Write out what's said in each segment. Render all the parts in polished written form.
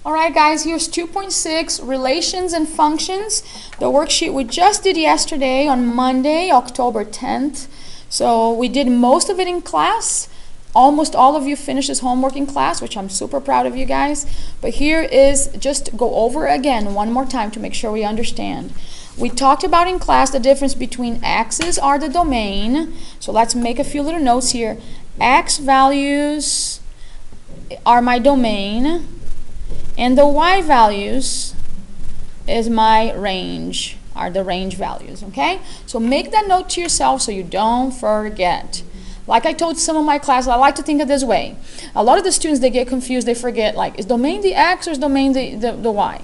Alright guys, here's 2.6, Relations and Functions, the worksheet we just did yesterday on Monday, October 10th. So we did most of it in class. Almost all of you finished this homework in class, which I'm super proud of you guys. But here is, just go over again one more time to make sure we understand. We talked about in class the difference between x's are the domain. So let's make a few little notes here. X values are my domain, and the y values is my range, are the range values, okay? So make that note to yourself so you don't forget. Like I told some of my classes, I like to think of this way. A lot of the students, they get confused, they forget, like, is domain the x or is domain the y?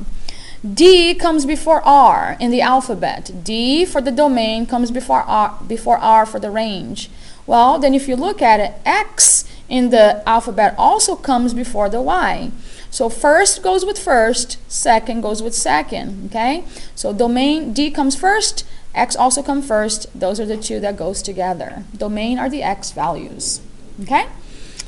D comes before R in the alphabet. D for the domain comes before R for the range. Well, then if you look at it, X in the alphabet also comes before the Y. So first goes with first, second goes with second, okay? So domain, D comes first, X also comes first. Those are the two that goes together. Domain are the X values, okay?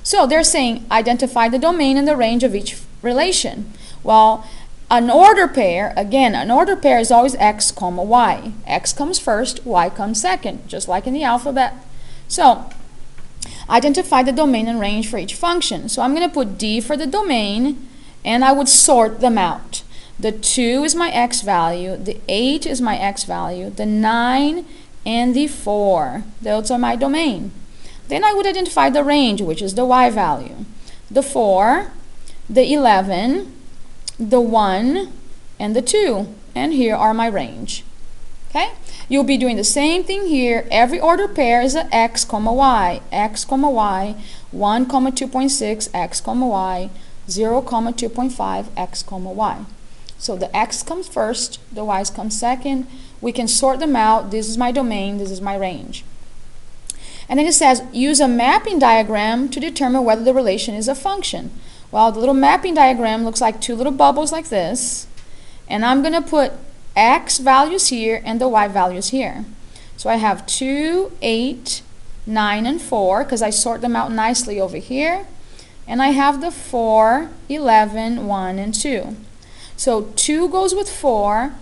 So they're saying identify the domain and the range of each relation. Well, an order pair, again, an order pair is always X, comma, Y. X comes first, Y comes second, just like in the alphabet. So identify the domain and range for each function. So I'm going to put D for the domain, and I would sort them out. The 2 is my X value, the 8 is my X value, the 9 and the 4. Those are my domain. Then I would identify the range, which is the Y value. The 4, the 11, the 1, and the 2. And here are my range. Okay? You'll be doing the same thing here. Every order pair is a X, comma, Y. X, comma, Y. 1, comma, 2.6, X, comma, Y. 0, comma, 2.5, X, comma, Y. So the X comes first, the Y's come second. We can sort them out. This is my domain, this is my range. And then it says, use a mapping diagram to determine whether the relation is a function. Well, the little mapping diagram looks like two little bubbles like this. And I'm going to put X values here and the Y values here. So I have 2, 8, 9, and 4, because I sort them out nicely over here. And I have the 4, 11, 1, and 2. So 2 goes with 4,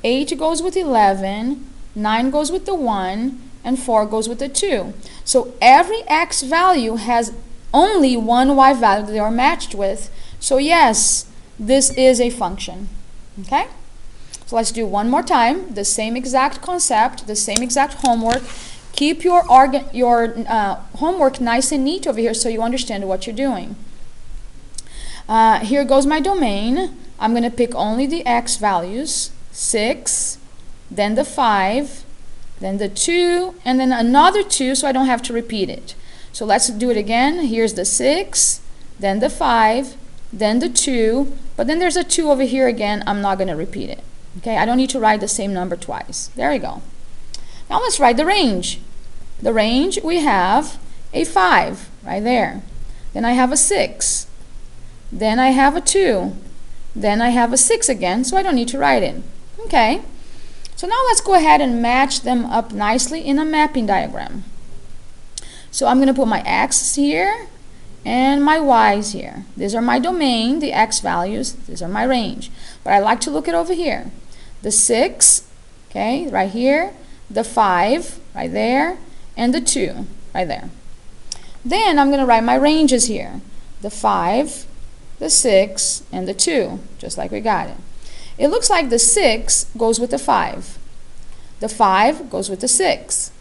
8 goes with 11, 9 goes with the 1, and 4 goes with the 2. So every X value has only one Y value that they are matched with. So yes, this is a function. Okay? So let's do one more time. The same exact concept, the same exact homework. Keep your homework nice and neat over here so you understand what you're doing. Here goes my domain. I'm going to pick only the X values. 6, then the 5, then the 2, and then another 2 so I don't have to repeat it. So let's do it again. Here's the 6, then the 5, then the 2, but then there's a 2 over here again. I'm not going to repeat it. Okay, I don't need to write the same number twice. There we go. Now let's write the range. The range, we have a 5 right there. Then I have a 6. Then I have a 2. Then I have a 6 again, so I don't need to write it. Okay, so now let's go ahead and match them up nicely in a mapping diagram. So I'm going to put my X's here and my Y's here. These are my domain, the X values. These are my range. But I like to look at over here. The 6, okay, right here. The 5, right there. And the 2, right there. Then I'm going to write my ranges here. The 5, the 6, and the 2, just like we got it. It looks like the 6 goes with the 5. The 5 goes with the 6.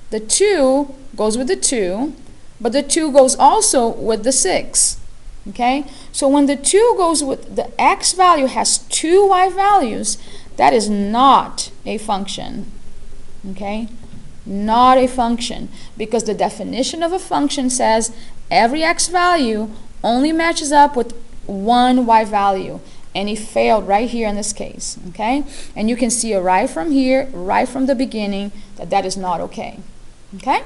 The 2 goes with the 2, but the 2 goes also with the 6. Okay? So when the 2 goes with the X value has two Y values, that is not a function. Okay? Not a function, because the definition of a function says every X value only matches up with one Y value, and he failed right here in this case. Okay? And you can see it right from here, right from the beginning, that that is not okay. Okay?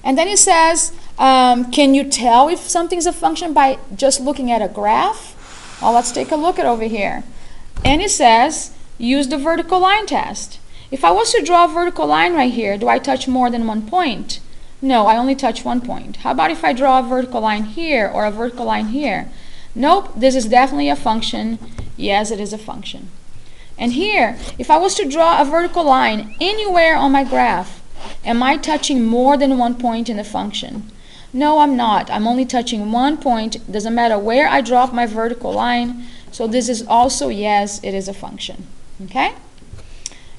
And then it says, can you tell if something's a function by just looking at a graph? Well, let's take a look at over here. And it says, use the vertical line test. If I was to draw a vertical line right here, do I touch more than one point? No, I only touch one point. How about if I draw a vertical line here or a vertical line here? Nope, this is definitely a function. Yes, it is a function. And here, if I was to draw a vertical line anywhere on my graph, am I touching more than one point in the function? No, I'm not. I'm only touching one point. It doesn't matter where I drop my vertical line. So this is also, yes, it is a function. Okay?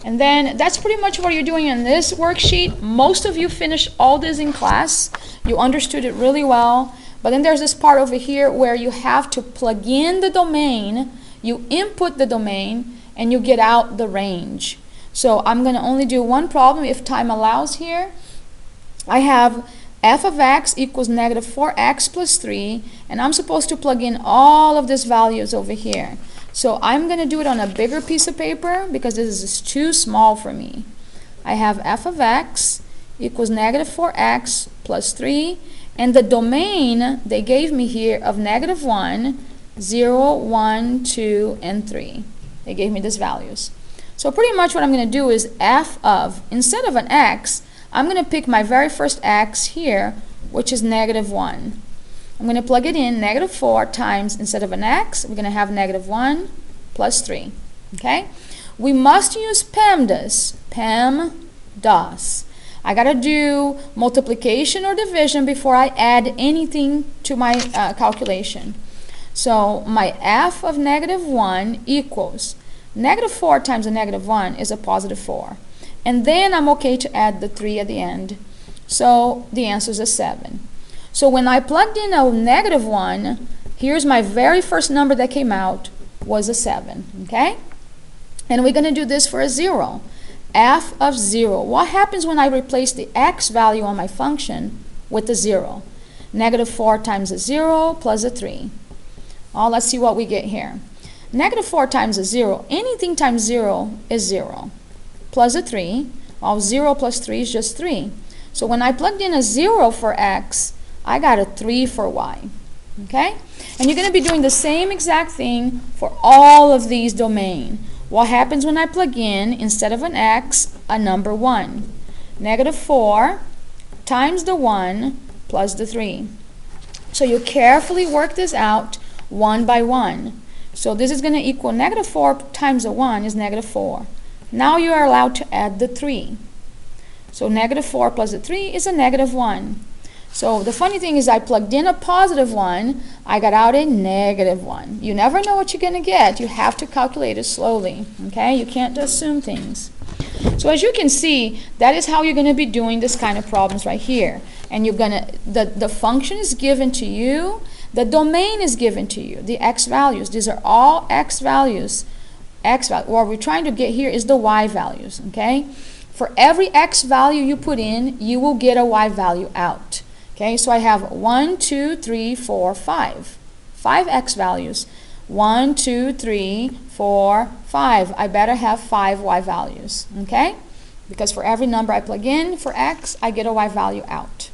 And then that's pretty much what you're doing in this worksheet. Most of you finished all this in class. You understood it really well. But then there's this part over here where you have to plug in the domain, you input the domain, and you get out the range. So I'm going to only do one problem if time allows here. I have f of x equals negative 4x plus 3, and I'm supposed to plug in all of these values over here. So I'm going to do it on a bigger piece of paper because this is too small for me. I have f of x equals negative 4x plus 3, and the domain they gave me here of negative 1, 0, 1, 2, and 3. They gave me these values. So pretty much what I'm going to do is f of, instead of an x, I'm going to pick my very first x here, which is negative 1. I'm going to plug it in, negative 4 times, instead of an x, we're going to have negative 1 plus 3. Okay? We must use Pemdas. Pemdas. I got to do multiplication or division before I add anything to my calculation. So my f of negative 1 equals negative 4 times a negative 1 is a positive 4. And then I'm okay to add the 3 at the end. So the answer is a 7. So when I plugged in a negative 1, here's my very first number that came out was a 7. Okay? And we're going to do this for a 0. F of 0. What happens when I replace the x value on my function with a 0? Negative 4 times a 0 plus a 3. Oh, let's see what we get here. Negative 4 times a 0, anything times 0 is 0. Plus a 3, well, 0 plus 3 is just 3. So when I plugged in a 0 for x, I got a 3 for y. Okay? And you're going to be doing the same exact thing for all of these domains. What happens when I plug in, instead of an x, a number 1? Negative 4 times the 1 plus the 3. So you carefully work this out one by one. So this is going to equal negative 4 times a 1 is negative 4. Now you are allowed to add the 3. So negative 4 plus the 3 is a negative 1. So the funny thing is I plugged in a positive 1, I got out a negative 1. You never know what you're going to get. You have to calculate it slowly. Okay? You can't assume things. So as you can see, that is how you're going to be doing this kind of problems right here. And you're going to, the function is given to you, the domain is given to you, the x values. These are all x values. What we're trying to get here is the y values. Okay? For every x value you put in, you will get a y value out. Okay, so I have 1, 2, 3, 4, 5. 5 x values. 1, 2, 3, 4, 5. I better have 5 y values. Okay? Because for every number I plug in for x, I get a y value out.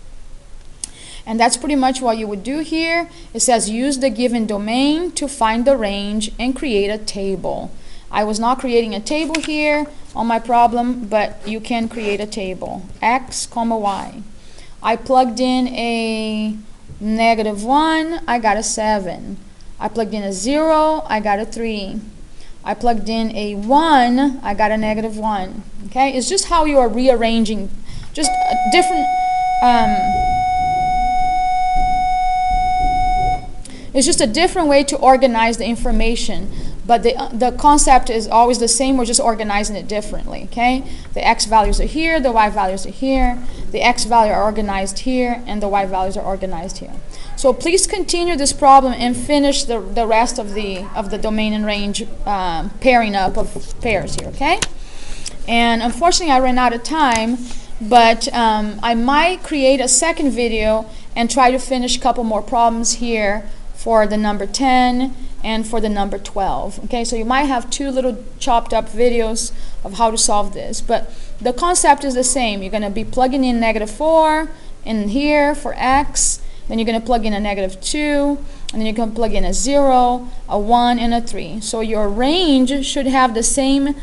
And that's pretty much what you would do here. It says use the given domain to find the range and create a table. I was not creating a table here on my problem, but you can create a table. X, comma, y. I plugged in a negative 1, I got a 7. I plugged in a 0, I got a 3. I plugged in a 1, I got a negative 1. Okay, it's just how you are rearranging, just a different, it's just a different way to organize the information. But the concept is always the same, we're just organizing it differently, okay? The x values are here, the y values are here, the x values are organized here, and the y values are organized here. So please continue this problem and finish the rest of the domain and range pairing up of pairs here, okay? And unfortunately I ran out of time, but I might create a second video and try to finish a couple more problems here for the number 10 and for the number 12. Okay, so you might have two little chopped up videos of how to solve this, but the concept is the same. You're going to be plugging in negative 4 in here for x, then you're going to plug in a negative 2, and then you're going to plug in a 0, a 1, and a 3. So your range should have the same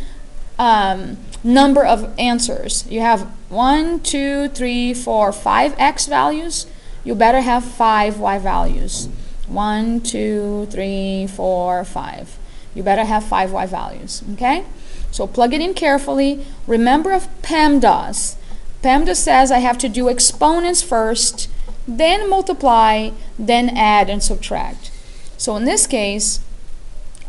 number of answers. You have 1, 2, 3, 4, 5 x values. You better have 5 y values. 1, 2, 3, 4, 5. You better have 5 y values, okay? So plug it in carefully. Remember of Pemdas. Pemdas says I have to do exponents first, then multiply, then add and subtract. So in this case,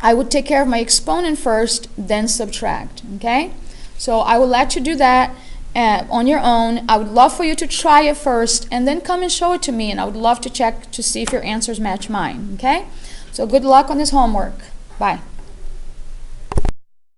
I would take care of my exponent first, then subtract, okay? So I will let you do that on your own. I would love for you to try it first and then come and show it to me, and I would love to check to see if your answers match mine, okay? So good luck on this homework. Bye.